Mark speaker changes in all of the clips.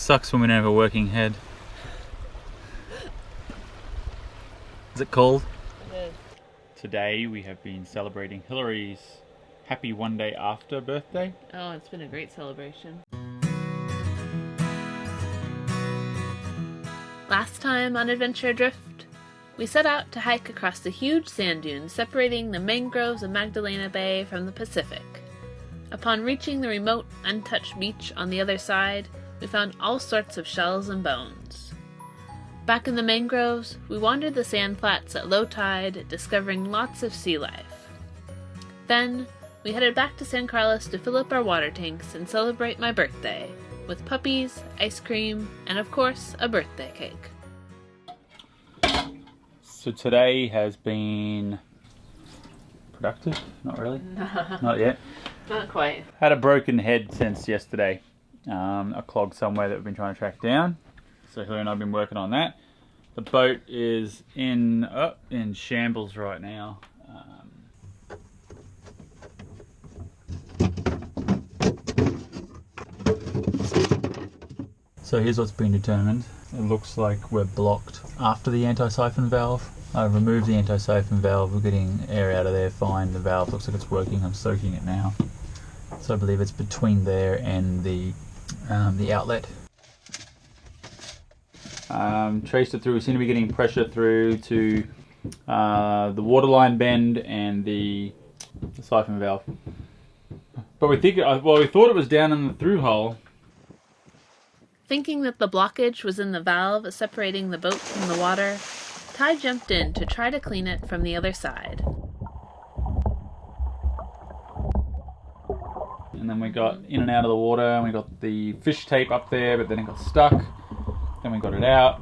Speaker 1: sucks when we don't have a working head. Is it cold?
Speaker 2: It is.
Speaker 1: Today we have been celebrating Hillary's happy one day after birthday.
Speaker 2: Oh, it's been a great celebration. Last time on Adventure Adrift, we set out to hike across the huge sand dunes separating the mangroves of Magdalena Bay from the Pacific. Upon reaching the remote, untouched beach on the other side, we found all sorts of shells and bones. Back in the mangroves, we wandered the sand flats at low tide, discovering lots of sea life. Then, we headed back to San Carlos to fill up our water tanks and celebrate my birthday, with puppies, ice cream, and of course, a birthday cake.
Speaker 1: So today has been productive? Not really? Not yet.
Speaker 2: Not quite.
Speaker 1: Had a broken head since yesterday. A clog somewhere that we've been trying to track down. So Hillary and I have been working on that. The boat is in shambles right now. So here's what's been determined. It looks like we're blocked after the anti-siphon valve. I've removed the anti-siphon valve, we're getting air out of there fine. The valve looks like it's working, I'm soaking it now. So I believe it's between there and the outlet. Traced it through, we seem to be getting pressure through to the waterline bend and the siphon valve. But we thought it was down in the through hole.
Speaker 2: Thinking that the blockage was in the valve separating the boat from the water, Ty jumped in to try to clean it from the other side.
Speaker 1: And then we got in and out of the water, and we got the fish tape up there, but then it got stuck. Then we got it out,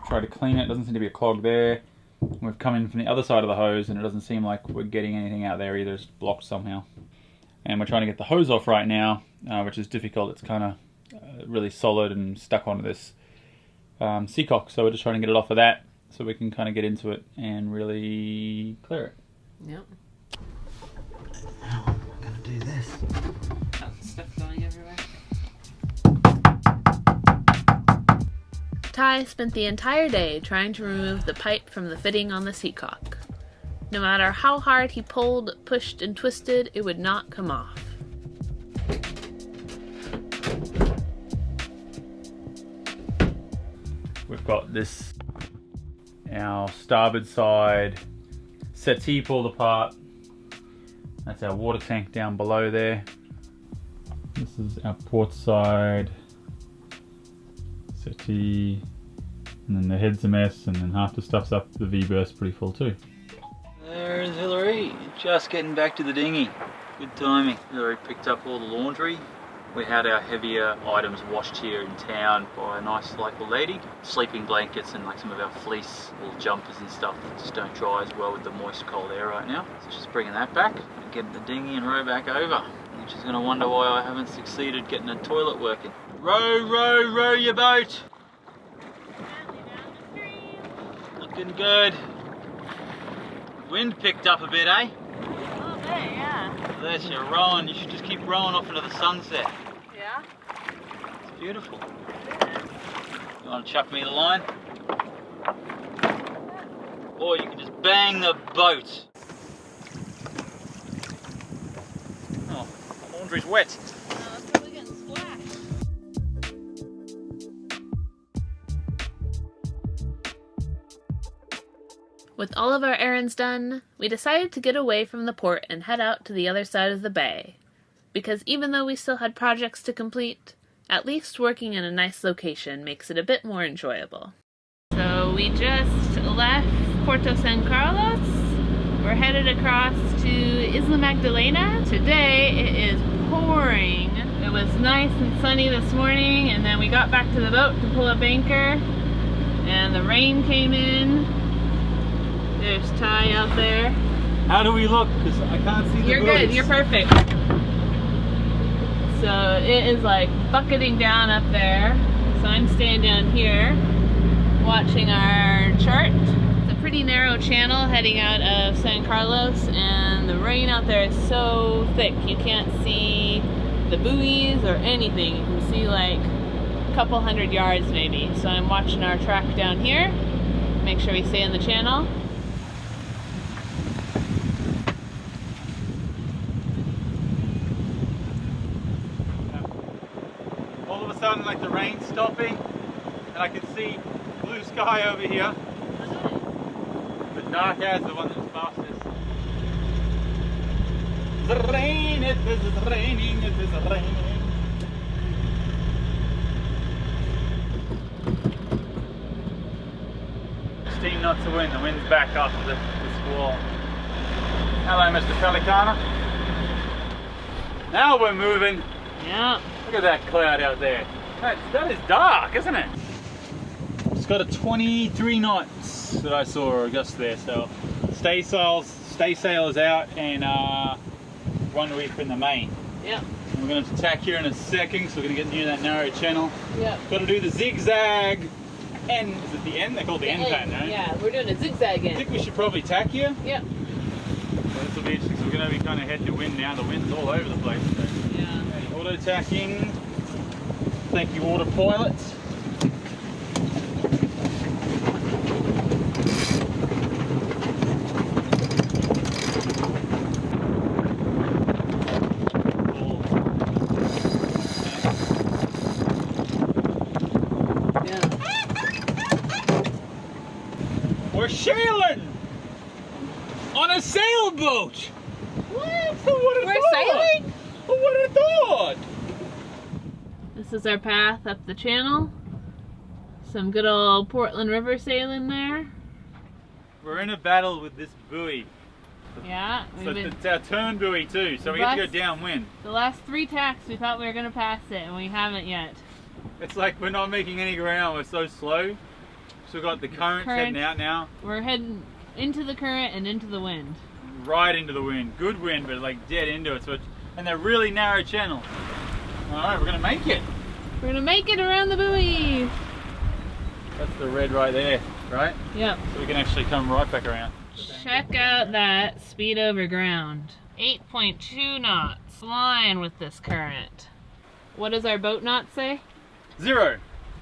Speaker 1: tried to clean it, doesn't seem to be a clog there. We've come in from the other side of the hose, and it doesn't seem like we're getting anything out there either, it's blocked somehow. And we're trying to get the hose off right now, which is difficult. It's kind of really solid and stuck onto this seacock, so we're just trying to get it off of that so we can kind of get into it and really clear it.
Speaker 2: Yep.
Speaker 1: How am I going to do this?
Speaker 2: Stuff going everywhere. Ty spent the entire day trying to remove the pipe from the fitting on the seacock. No matter how hard he pulled, pushed, and twisted, it would not come off.
Speaker 1: We've got this, our starboard side settee pulled apart. That's our water tank down below there. This is our port side settee, and then the head's a mess, and then half the stuff's up. The V-burst's pretty full too. There's Hillary, just getting back to the dinghy. Good timing. Hillary picked up all the laundry. We had our heavier items washed here in town by a nice local lady. Sleeping blankets and like some of our fleece, little jumpers and stuff that just don't dry as well with the moist cold air right now. So she's bringing that back and getting the dinghy and row back over. And she's going to wonder why I haven't succeeded getting a toilet working. Row, row, row your boat! Looking good. Wind picked up a bit, eh?
Speaker 2: Oh, bit, yeah.
Speaker 1: There's your rowing. You should just keep rowing off into the sunset.
Speaker 2: Yeah?
Speaker 1: It's beautiful. You want to chuck me the line? Or you can just bang the boat. Oh, the laundry's wet.
Speaker 2: It's probably getting splashed. With all of our errands done, we decided to get away from the port and head out to the other side of the bay. Because even though we still had projects to complete, at least working in a nice location makes it a bit more enjoyable. So we just left Puerto San Carlos. We're headed across to Isla Magdalena. Today it is pouring. It was nice and sunny this morning, and then we got back to the boat to pull up anchor, and the rain came in. There's Ty out there.
Speaker 1: How do we look? Because I can't see the
Speaker 2: You're
Speaker 1: buoys.
Speaker 2: good, you're perfect. So it is like bucketing down up there. So I'm staying down here watching our chart. It's a pretty narrow channel heading out of San Carlos, and the rain out there is so thick you can't see the buoys or anything. You can see like couple 100 yards maybe. So I'm watching our track down here. Make sure we stay in the channel.
Speaker 1: All of a sudden, like the rain's stopping, and I can see blue sky over here. The dark air's the one that's fastest. It's raining, it is raining, it is raining. Steam knots of wind, the wind's back after the squall. Hello, Mr. Pelicana. Now we're moving.
Speaker 2: Yeah.
Speaker 1: Look at that cloud out there. That is dark, isn't it? It's got a 23 knots that I saw just there, so stay sail is out and one reef in the main.
Speaker 2: Yeah.
Speaker 1: And we're going to tack here in a second, so we're going to get near that narrow channel.
Speaker 2: Yeah.
Speaker 1: Got to do the zigzag end. Is it the end? They call it the end pattern, right?
Speaker 2: Yeah, we're doing a zigzag end.
Speaker 1: I think we should probably tack here.
Speaker 2: Yeah.
Speaker 1: So this will be interesting. So we're going to be kind of head to wind now. The wind's all over the place. So.
Speaker 2: Yeah.
Speaker 1: Okay, auto tacking. Thank you, autopilot. We're sailing on a sailboat.
Speaker 2: What?
Speaker 1: We're
Speaker 2: sailing?
Speaker 1: Who would have thought?
Speaker 2: This is our path up the channel. Some good old Portland River sailing there.
Speaker 1: We're in a battle with this buoy.
Speaker 2: Yeah.
Speaker 1: So it's our turn buoy too, so we have to go downwind.
Speaker 2: The last 3 tacks we thought we were going to pass it and we haven't yet.
Speaker 1: It's like we're not making any ground, we're so slow. So we've got the current heading out now.
Speaker 2: We're heading into the current and into the wind.
Speaker 1: Right into the wind. Good wind, but like dead into it. So and they're really narrow channels. Alright, we're going to make it.
Speaker 2: We're going to make it around the buoy.
Speaker 1: That's the red right there, right?
Speaker 2: Yep.
Speaker 1: So we can actually come right back around.
Speaker 2: Check out that speed over ground. 8.2 knots. Flying with this current. What does our boat knot say?
Speaker 1: 0.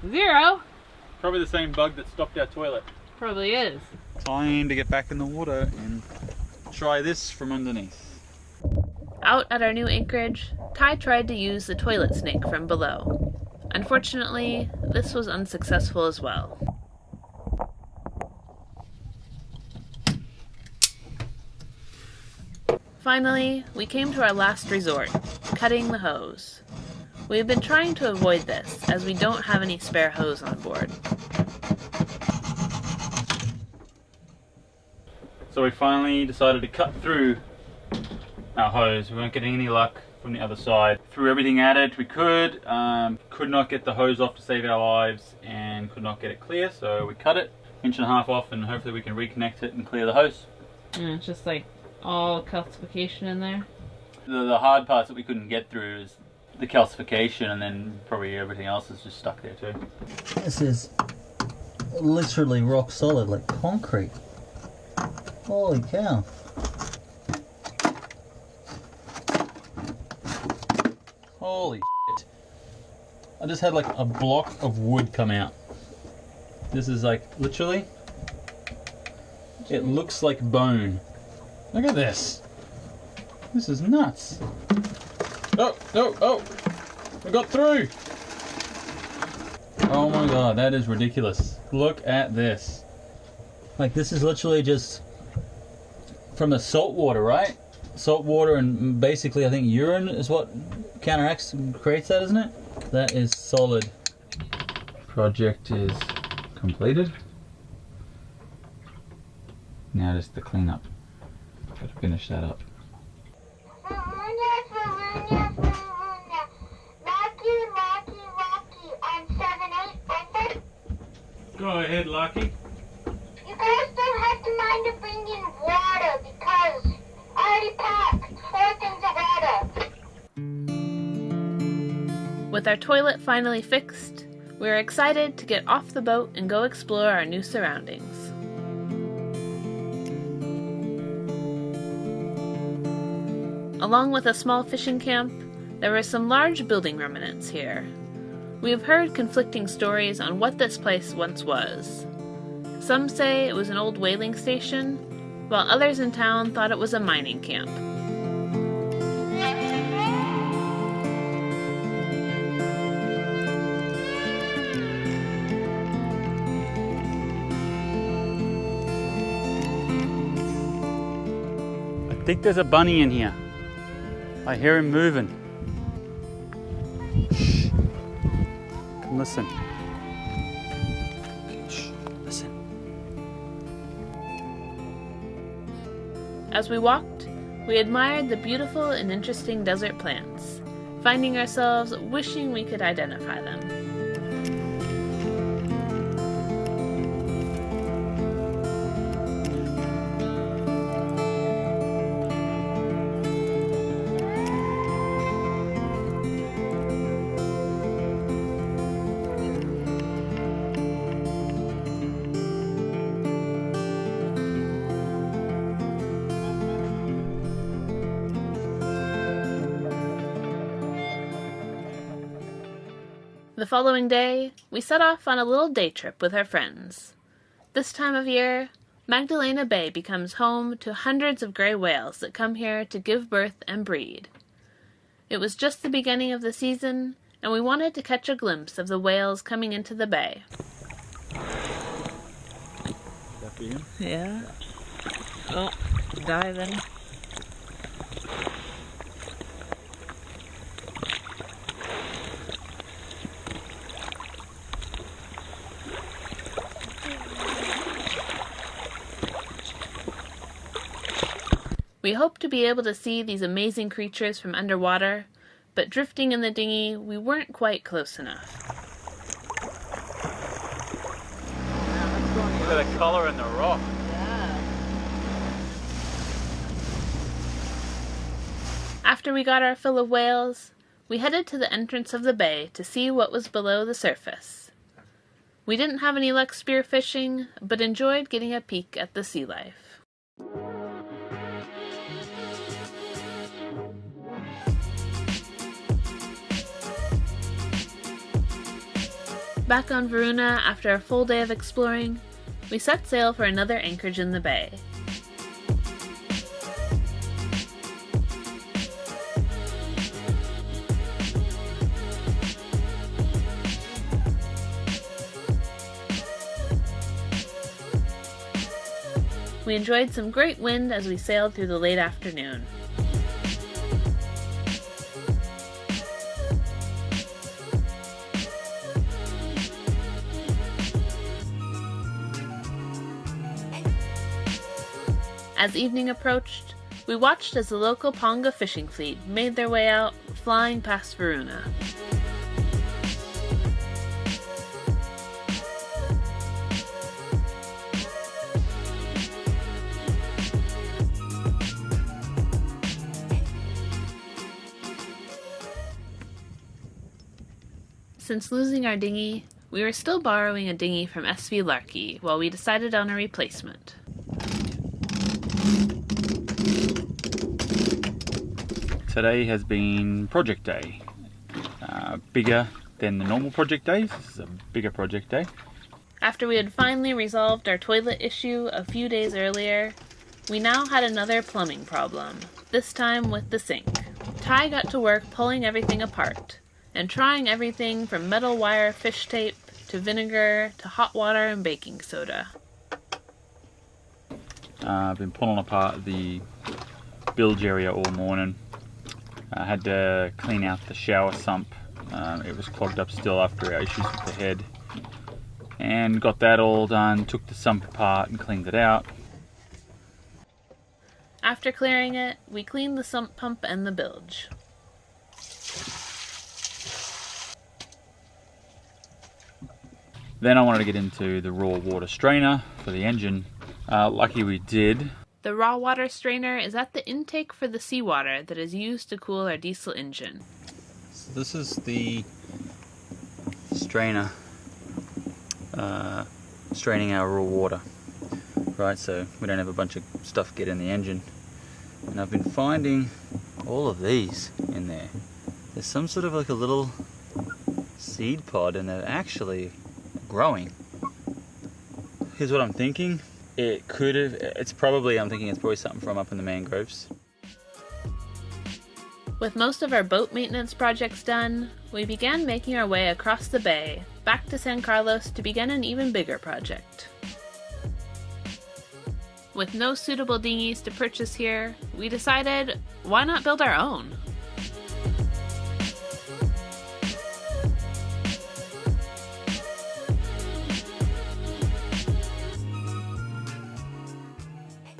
Speaker 2: 0?
Speaker 1: Probably the same bug that stopped our toilet.
Speaker 2: Probably is.
Speaker 1: Time to get back in the water and try this from underneath.
Speaker 2: Out at our new anchorage, Ty tried to use the toilet snake from below. Unfortunately, this was unsuccessful as well. Finally, we came to our last resort, cutting the hose. We've been trying to avoid this, as we don't have any spare hose on board.
Speaker 1: So we finally decided to cut through our hose. We weren't getting any luck from the other side. Threw everything at it we could not get the hose off to save our lives, and could not get it clear, so we cut it 1.5 inches off, and hopefully we can reconnect it and clear the hose.
Speaker 2: It's just like all calcification in there.
Speaker 1: The hard parts that we couldn't get through is the calcification, and then probably everything else is just stuck there too.
Speaker 3: This is literally rock solid, like concrete. Holy cow.
Speaker 1: Holy shit. I just had like a block of wood come out. This is like, literally, it looks like bone. Look at this. This is nuts. Oh, we got through. Oh my god, that is ridiculous. Look at this.
Speaker 3: Like, this is literally just from the salt water, right? Salt water, and basically I think urine is what counteracts and creates that, isn't it? That is solid.
Speaker 1: Project is completed. Now just the cleanup. Got to finish that up. Go ahead, Lucky.
Speaker 4: You guys don't have to mind to bring in water because I already packed 4 things of water.
Speaker 2: With our toilet finally fixed, we are excited to get off the boat and go explore our new surroundings. Along with a small fishing camp, there were some large building remnants here. We have heard conflicting stories on what this place once was. Some say it was an old whaling station, while others in town thought it was a mining camp.
Speaker 1: I think there's a bunny in here. I hear him moving. Shh. Come listen. Shh. Listen.
Speaker 2: As we walked, we admired the beautiful and interesting desert plants, finding ourselves wishing we could identify them. The following day, we set off on a little day trip with our friends. This time of year, Magdalena Bay becomes home to hundreds of gray whales that come here to give birth and breed. It was just the beginning of the season, and we wanted to catch a glimpse of the whales coming into the bay.
Speaker 1: That for you?
Speaker 2: Yeah. Oh, diving. We hoped to be able to see these amazing creatures from underwater, but drifting in the dinghy, we weren't quite close enough.
Speaker 1: Look at the colour in the rock.
Speaker 2: Yeah. After we got our fill of whales, we headed to the entrance of the bay to see what was below the surface. We didn't have any luck spearfishing, but enjoyed getting a peek at the sea life. Back on Varuna after a full day of exploring, we set sail for another anchorage in the bay. We enjoyed some great wind as we sailed through the late afternoon. As evening approached, we watched as the local Ponga fishing fleet made their way out, flying past Varuna. Since losing our dinghy, we were still borrowing a dinghy from SV Larkey while we decided on a replacement.
Speaker 1: Today has been project day. Bigger than the normal project days. This is a bigger project day.
Speaker 2: After we had finally resolved our toilet issue a few days earlier, we now had another plumbing problem, this time with the sink. Ty got to work pulling everything apart, and trying everything from metal wire fish tape to vinegar to hot water and baking soda.
Speaker 1: I've been pulling apart the bilge area all morning. I had to clean out the shower sump. It was clogged up still after our issues with the head. And got that all done, took the sump apart and cleaned it out.
Speaker 2: After clearing it, we cleaned the sump pump and the bilge.
Speaker 1: Then I wanted to get into the raw water strainer for the engine. Lucky we did.
Speaker 2: The raw water strainer is at the intake for the seawater that is used to cool our diesel engine.
Speaker 3: So this is the strainer straining our raw water, right, so we don't have a bunch of stuff get in the engine. And I've been finding all of these in there. There's some sort of like a little
Speaker 1: seed pod and they're actually growing. Here's what I'm thinking. I'm thinking it's probably something from up in the mangroves.
Speaker 2: With most of our boat maintenance projects done, we began making our way across the bay, back to San Carlos to begin an even bigger project. With no suitable dinghies to purchase here, we decided, why not build our own?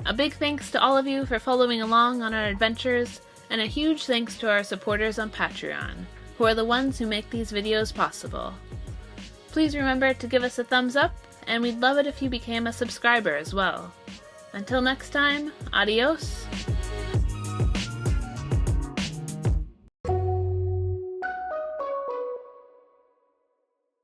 Speaker 2: A big thanks to all of you for following along on our adventures, and a huge thanks to our supporters on Patreon, who are the ones who make these videos possible. Please remember to give us a thumbs up, and we'd love it if you became a subscriber as well. Until next time, adios!